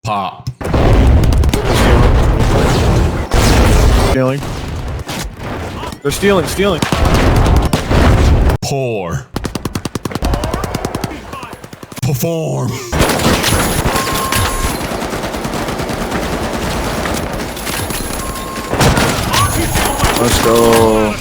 Pop. Stealing. They're stealing. Pour. Perform. Let's go.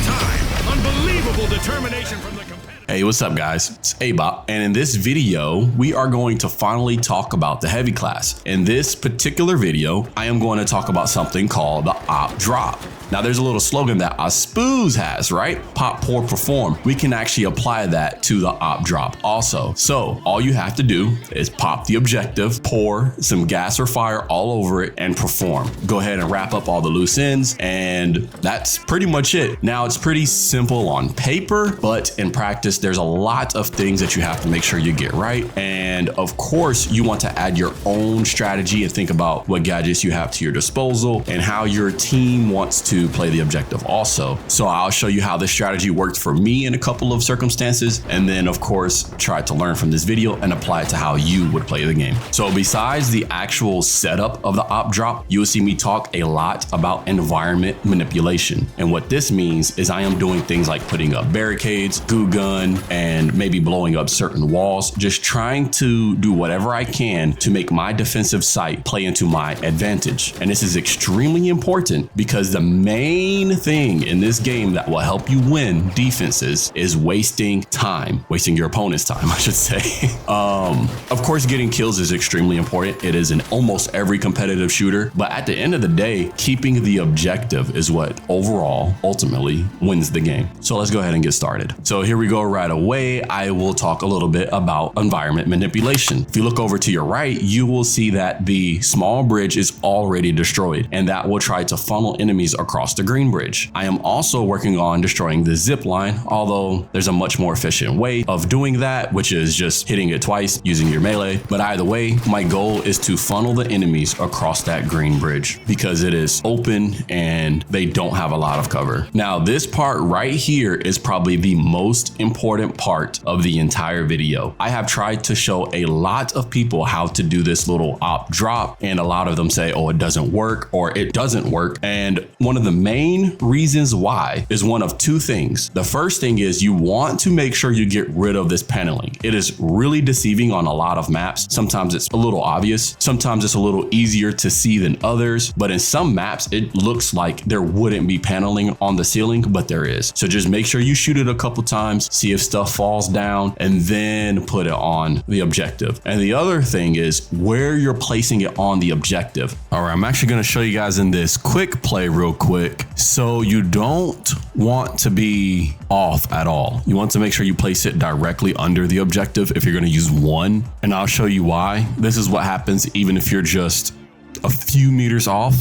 Unbelievable determination from the competitor. Hey, what's up guys? It's ABOP, and in this video, we are going to finally talk about the heavy class. In this particular video, I am going to talk about something called the ABOP drop. Now there's a little slogan that Spoos has, right? Pop, pour, perform. We can actually apply that to the ABOP drop also. So all you have to do is pop the objective, pour some gas or fire all over it, and perform. Go ahead and wrap up all the loose ends, and that's pretty much it. Now it's pretty simple on paper, but in practice, there's a lot of things that you have to make sure you get right. And of course, you want to add your own strategy and think about what gadgets you have to your disposal and how your team wants to play the objective also. So I'll show you how this strategy worked for me in a couple of circumstances, and then of course try to learn from this video and apply it to how you would play the game. So besides the actual setup of the ABOP drop, you will see me talk a lot about environment manipulation. And what this means is I am doing things like putting up barricades, goo gun, and maybe blowing up certain walls, just trying to do whatever I can to make my defensive site play into my advantage. And this is extremely important because the main thing in this game that will help you win defenses is wasting your opponent's time, I should say. Of course, getting kills is extremely important. It is in almost every competitive shooter, but at the end of the day, keeping the objective is what overall ultimately wins the game. So let's go ahead and get started. So here we go right away. I will talk a little bit about environment manipulation. If you look over to your right, you will see that the small bridge is already destroyed, and that will try to funnel enemies across the green bridge. I am also working on destroying the zip line, although there's a much more efficient way of doing that, which is just hitting it twice using your melee. But either way, my goal is to funnel the enemies across that green bridge because it is open and they don't have a lot of cover. Now, this part right here is probably the most important part of the entire video. I have tried to show a lot of people how to do this little ABOP drop, and a lot of them say, oh, it doesn't work, or it doesn't work. And one of the main reasons why is one of two things. The first thing is you want to make sure you get rid of this paneling. It is really deceiving on a lot of maps. Sometimes it's a little obvious. Sometimes it's a little easier to see than others. But in some maps, it looks like there wouldn't be paneling on the ceiling, but there is. So just make sure you shoot it a couple times, see if stuff falls down, and then put it on the objective. And the other thing is where you're placing it on the objective. All right, I'm actually going to show you guys in this quick play real quick. So you don't want to be off at all. You want to make sure you place it directly under the objective if you're going to use one. And I'll show you why. This is what happens even if you're just a few meters off.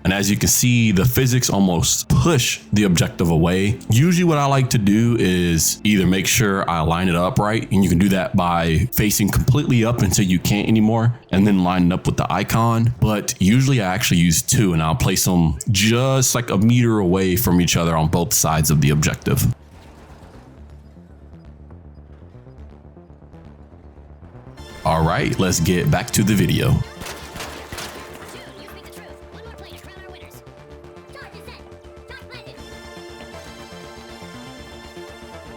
And as you can see, the physics almost push the objective away. Usually what I like to do is either make sure I line it up right, and you can do that by facing completely up until you can't anymore, and then lining up with the icon. But usually I actually use two, and I'll place them just like a meter away from each other on both sides of the objective. All right, let's get back to the video.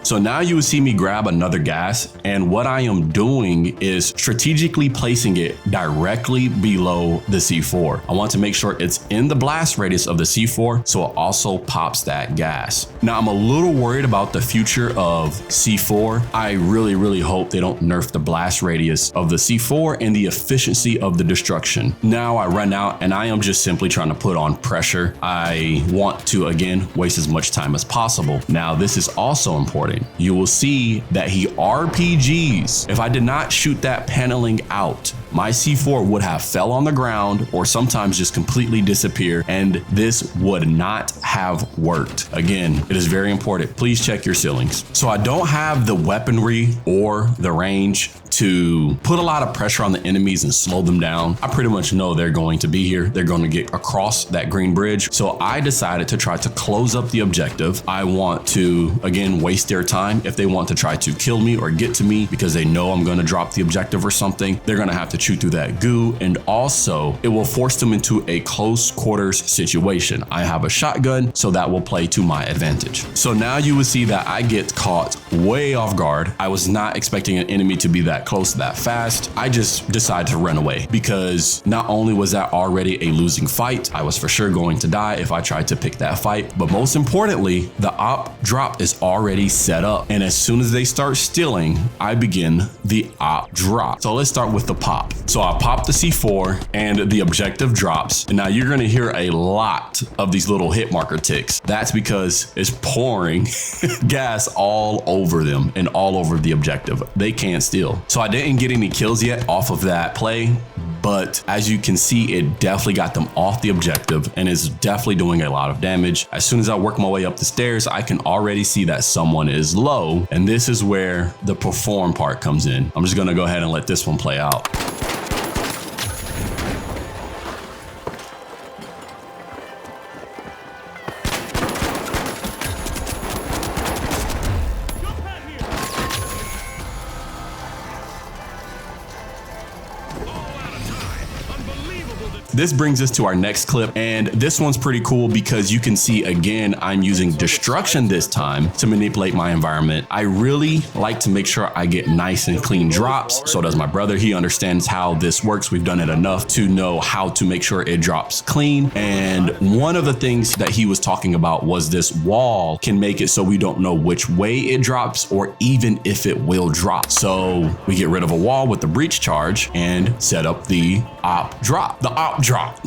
So now you will see me grab another gas, and what I am doing is strategically placing it directly below the C4. I want to make sure it's in the blast radius of the C4 so it also pops that gas. Now I'm a little worried about the future of C4. I really hope they don't nerf the blast radius of the C4 and the efficiency of the destruction. Now I run out and I am just simply trying to put on pressure. I want to, again, waste as much time as possible. Now this is also important. You will see that he RPGs. If I did not shoot that paneling out, my C4 would have fell on the ground or sometimes just completely disappear, and this would not have worked. Again, it is very important. Please check your ceilings. So I don't have the weaponry or the range to put a lot of pressure on the enemies and slow them down. I pretty much know they're going to be here. They're going to get across that green bridge. So I decided to try to close up the objective. I want to, again, waste their time. If they want to try to kill me or get to me because they know I'm going to drop the objective or something, they're going to have to chew through that goo. And also it will force them into a close quarters situation. I have a shotgun, so that will play to my advantage. So now you will see that I get caught way off guard. I was not expecting an enemy to be that close that fast. I just decided to run away because not only was that already a losing fight, I was for sure going to die if I tried to pick that fight, but most importantly, the op drop is already set up. And as soon as they start stealing, I begin the op drop. So let's start with the pop. So I pop the C4 and the objective drops. And now you're gonna hear a lot of these little hit marker ticks. That's because it's pouring gas all over them and all over the objective. They can't steal. So I didn't get any kills yet off of that play, but as you can see, it definitely got them off the objective and is definitely doing a lot of damage. As soon as I work my way up the stairs, I can already see that someone is low, and this is where the perform part comes in. I'm just gonna go ahead and let this one play out. This brings us to our next clip, and this one's pretty cool because you can see, again, I'm using destruction this time to manipulate my environment. I really like to make sure I get nice and clean drops. So does my brother. He understands how this works. We've done it enough to know how to make sure it drops clean. And one of the things that he was talking about was this wall can make it so we don't know which way it drops or even if it will drop. So we get rid of a wall with the breach charge and set up the op drop. The op drop.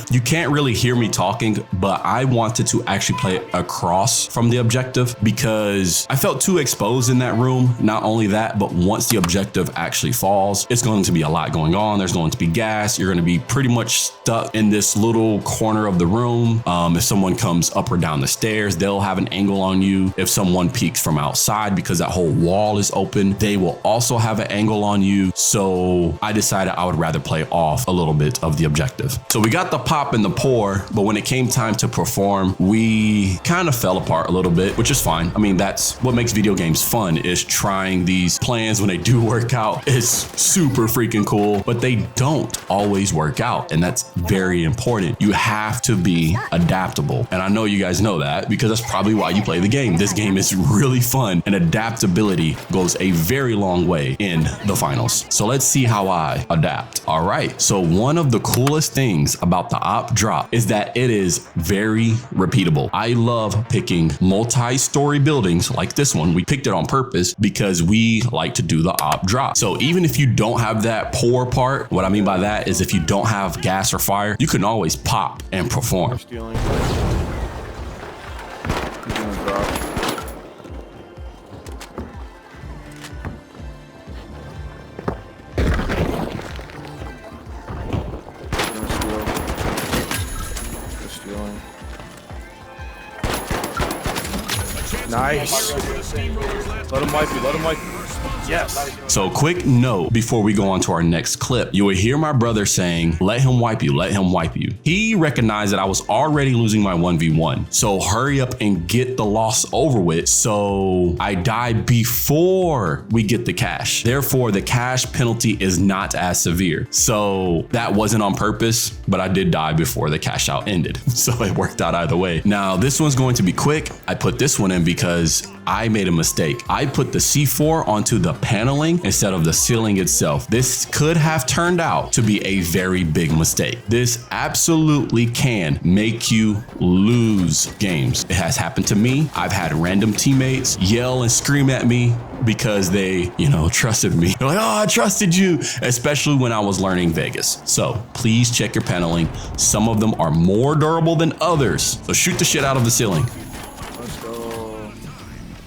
You can't really hear me talking, but I wanted to actually play it across from the objective because I felt too exposed in that room. Not only that, but once the objective actually falls, it's going to be a lot going on. There's going to be gas. You're going to be pretty much stuck in this little corner of the room. If someone comes up or down the stairs, they'll have an angle on you. If someone peeks from outside because that whole wall is open, they will also have an angle on you. So I decided I would rather play off a little bit of the objective. So we got the pop and the pour, but when it came time to perform, we kind of fell apart a little bit, which is fine. I mean, that's what makes video games fun, is trying these plans. When they do work out, it's super freaking cool, but they don't always work out. And that's very important. You have to be adaptable. And I know you guys know that because that's probably why you play the game. This game is really fun, and adaptability goes a very long way in the finals. So let's see how I adapt. All right. So one of the coolest things about the op drop is that it is very repeatable. I love picking multi-story buildings like this one. We picked it on purpose because we like to do the op drop. So even if you don't have that pour part, what I mean by that is if you don't have gas or fire, you can always pop and perform. Stealing. Nice. Let him wipe you. Let him wipe you. Yes. So quick note before we go on to our next clip, you will hear my brother saying, let him wipe you, let him wipe you. He recognized that I was already losing my 1v1. So hurry up and get the loss over with. So I die before we get the cash. Therefore, the cash penalty is not as severe. So that wasn't on purpose, but I did die before the cash out ended. So it worked out either way. Now this one's going to be quick. I put this one in because I made a mistake. I put the C4 onto the paneling instead of the ceiling itself. This could have turned out to be a very big mistake. This absolutely can make you lose games. It has happened to me. I've had random teammates yell and scream at me because they, trusted me. They're like, oh, I trusted you, especially when I was learning Vegas. So please check your paneling. Some of them are more durable than others. So shoot the shit out of the ceiling.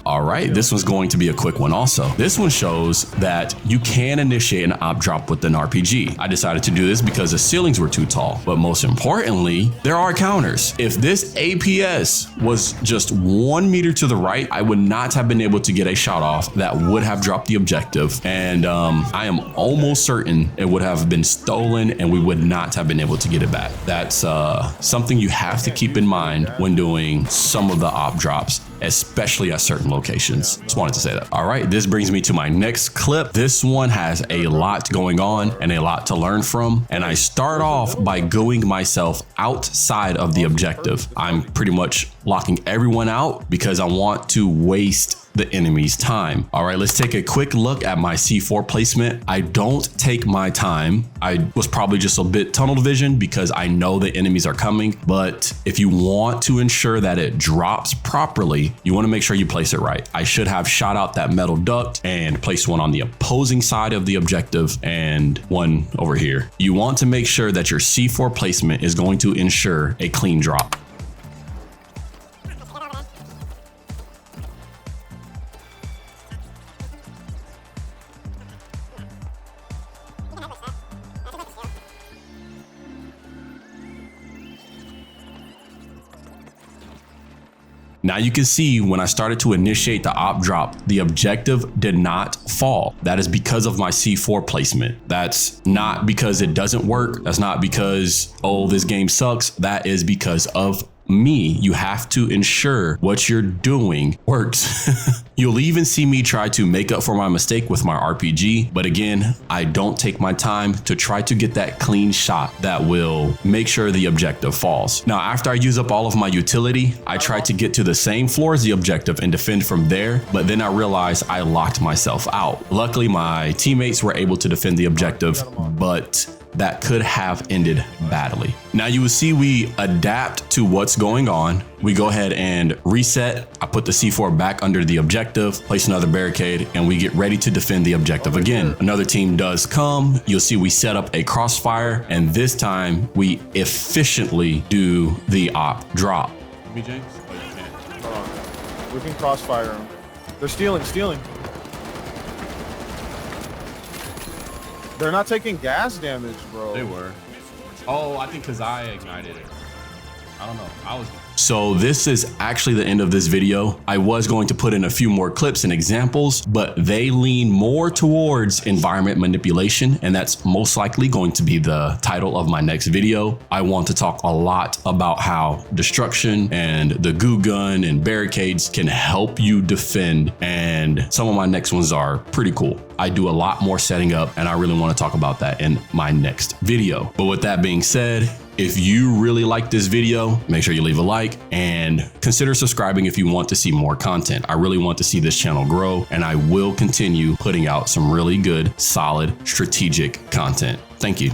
All right, this one's going to be a quick one also. This one shows that you can initiate an op drop with an RPG. I decided to do this because the ceilings were too tall, but most importantly, there are counters. If this APS was just 1 meter to the right, I would not have been able to get a shot off that would have dropped the objective. And I am almost certain it would have been stolen and we would not have been able to get it back. That's something you have to keep in mind when doing some of the op drops, especially at certain locations. Just wanted to say that. All right, this brings me to my next clip. This one has a lot going on and a lot to learn from. And I start off by going myself outside of the objective. I'm pretty much locking everyone out because I want to waste the enemy's time. All right, let's take a quick look at my C4 placement. I don't take my time. I was probably just a bit tunnel vision because I know the enemies are coming. But if you want to ensure that it drops properly, you want to make sure you place it right. I should have shot out that metal duct and placed one on the opposing side of the objective and one over here. You want to make sure that your C4 placement is going to ensure a clean drop. Now you can see when I started to initiate the op drop, the objective did not fall. That is because of my C4 placement. That's not because it doesn't work. That's not because, oh, this game sucks. That is because of me. You have to ensure what you're doing works. You'll even see me try to make up for my mistake with my RPG. But again, I don't take my time to try to get that clean shot that will make sure the objective falls. Now, after I use up all of my utility, I try to get to the same floor as the objective and defend from there. But then I realized I locked myself out. Luckily, my teammates were able to defend the objective, but that could have ended badly. Now you will see we adapt to what's going on. We go ahead and reset. I put the C4 back under the objective, place another barricade, and we get ready to defend the objective again. Another team does come. You'll see we set up a crossfire, and this time we efficiently do the op drop. Me, James? Oh, you can't. Hold on. We can crossfire them. They're stealing. They're not taking gas damage, bro. They were. Oh, I think because I ignited it. I don't know. So this is actually the end of this video. I was going to put in a few more clips and examples, but they lean more towards environment manipulation, and that's most likely going to be the title of my next video. I want to talk a lot about how destruction and the goo gun and barricades can help you defend, and some of my next ones are pretty cool. I do a lot more setting up, and I really want to talk about that in my next video. But with that being said, if you really like this video, make sure you leave a like and consider subscribing if you want to see more content. I really want to see this channel grow, and I will continue putting out some really good, solid, strategic content. Thank you.